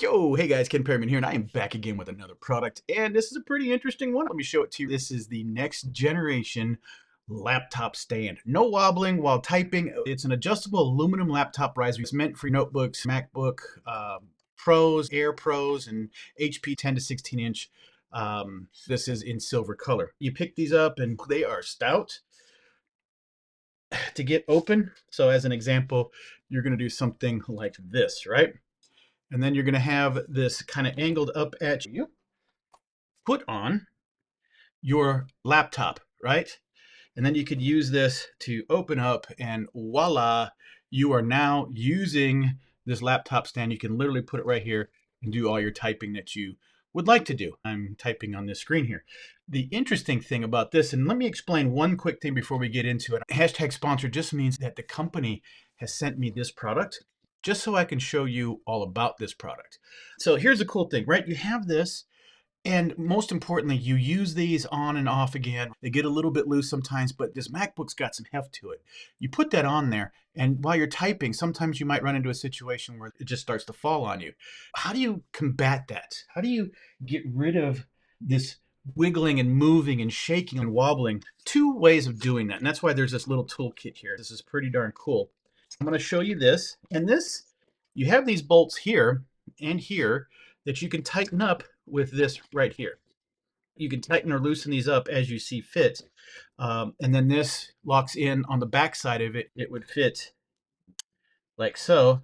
Yo, hey guys, Ken Perryman here, and I am back again with another product, and this is a pretty interesting one. Let me show it to you. This is the next generation laptop stand. No wobbling while typing. It's an adjustable aluminum laptop riser. It's meant for notebooks, MacBook Pros, Air Pros, and HP 10 to 16 inch. This is in silver color. You pick these up, and they are stout to get open. So as an example, you're going to do something like this, right? And then you're going to have this kind of angled up at you. Put on your laptop, right? And then you could use this to open up, and voila, you are now using this laptop stand. You can literally put it right here and do all your typing that you would like to do. I'm typing on this screen here. The interesting thing about this, and let me explain one quick thing before we get into it. Hashtag sponsor just means that the company has sent me this product just so I can show you all about this product. So here's the cool thing, right? You have this, and most importantly, you use these on and off again. They get a little bit loose sometimes, but this MacBook's got some heft to it. You put that on there, and while you're typing, sometimes you might run into a situation where it just starts to fall on you. How do you combat that? How do you get rid of this wiggling and moving and shaking and wobbling? Two ways of doing that, and that's why there's this little toolkit here. This is pretty darn cool. I'm going to show you this, and this, you have these bolts here and here that you can tighten up with this right here. You can tighten or loosen these up as you see fit. And then this locks in on the back side of it. It would fit like so,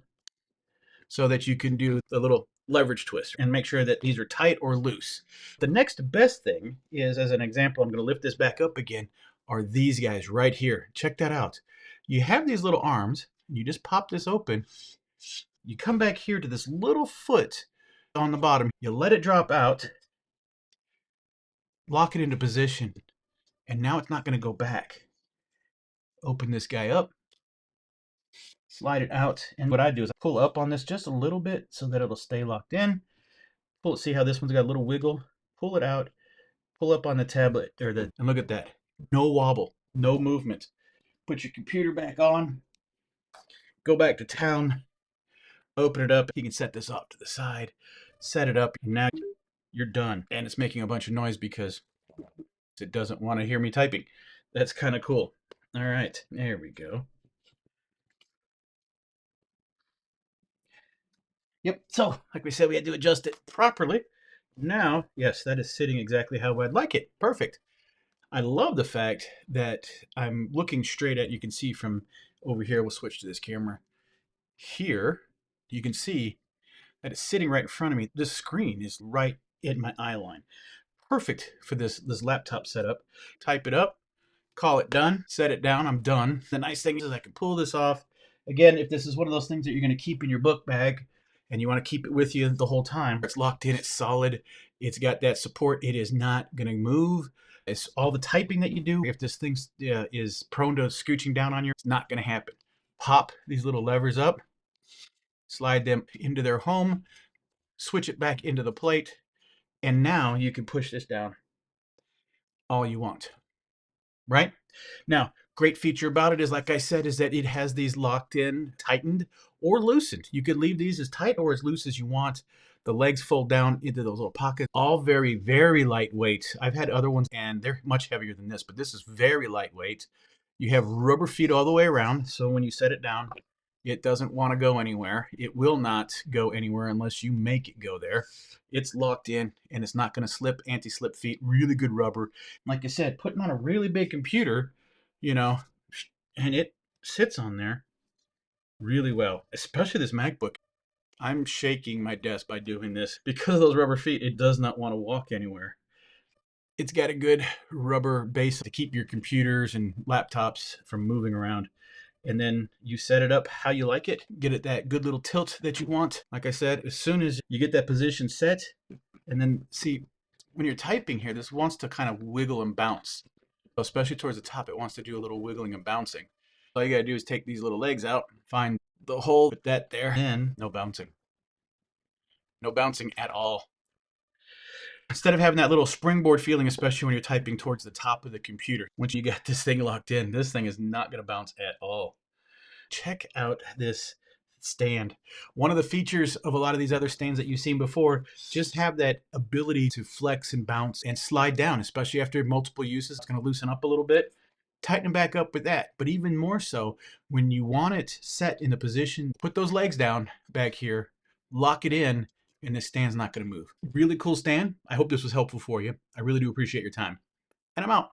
so that you can do the little leverage twist and make sure that these are tight or loose. The next best thing is, as an example, I'm going to lift this back up again, are these guys right here. Check that out. You have these little arms. You just pop this open. You come back here to this little foot on the bottom. You let it drop out, lock it into position, and now it's not going to go back. Open this guy up, slide it out, and what I do is I pull up on this just a little bit so that it'll stay locked in. Pull it, see how this one's got a little wiggle? Pull it out, pull up on the tablet, and look at that. No wobble, no movement. Put your computer back on, go back to town, open it up. You can set this off to the side, set it up, and now you're done. And it's making a bunch of noise because it doesn't want to hear me typing. That's kind of cool. All right, there we go. Yep, so like we said, we had to adjust it properly. Now, yes, that is sitting exactly how I'd like it. Perfect. I love the fact that I'm looking straight at, you can see from over here, we'll switch to this camera. Here, you can see that it's sitting right in front of me. This screen is right in my eye line. Perfect for this laptop setup. Type it up, call it done, set it down, I'm done. The nice thing is I can pull this off. Again, if this is one of those things that you're going to keep in your book bag and you want to keep it with you the whole time, it's locked in, it's solid, it's got that support, it is not going to move. It's all the typing that you do. If this thing is prone to scooching down on you, it's not going to happen. Pop these little levers up, slide them into their home, switch it back into the plate, and now you can push this down all you want. Right? Now, great feature about it is, like I said, is that it has these locked in, tightened, or loosened. You could leave these as tight or as loose as you want. The legs fold down into those little pockets. All very, very lightweight. I've had other ones and they're much heavier than this, but this is very lightweight. You have rubber feet all the way around, so when you set it down, it doesn't want to go anywhere. It will not go anywhere unless you make it go there. It's locked in and it's not going to slip. Anti-slip feet, really good rubber. Like I said, putting on a really big computer, you know, and it sits on there really well, especially this MacBook. I'm shaking my desk by doing this because of those rubber feet. It does not want to walk anywhere. It's got a good rubber base to keep your computers and laptops from moving around. And then you set it up how you like it, get it that good little tilt that you want. Like I said, as soon as you get that position set, and then see, when you're typing here, this wants to kind of wiggle and bounce. Especially towards the top, it wants to do a little wiggling and bouncing. All you gotta do is take these little legs out, find the hole, put that there, and no bouncing. No bouncing at all. Instead of having that little springboard feeling, especially when you're typing towards the top of the computer, once you get this thing locked in, this thing is not gonna bounce at all. Check out this stand. One of the features of a lot of these other stands that you've seen before just have that ability to flex and bounce and slide down, especially after multiple uses. It's going to loosen up a little bit. Tighten them back up with that. But even more so, when you want it set in the position, put those legs down back here, lock it in, and this stand's not going to move. Really cool stand. I hope this was helpful for you. I really do appreciate your time. And I'm out.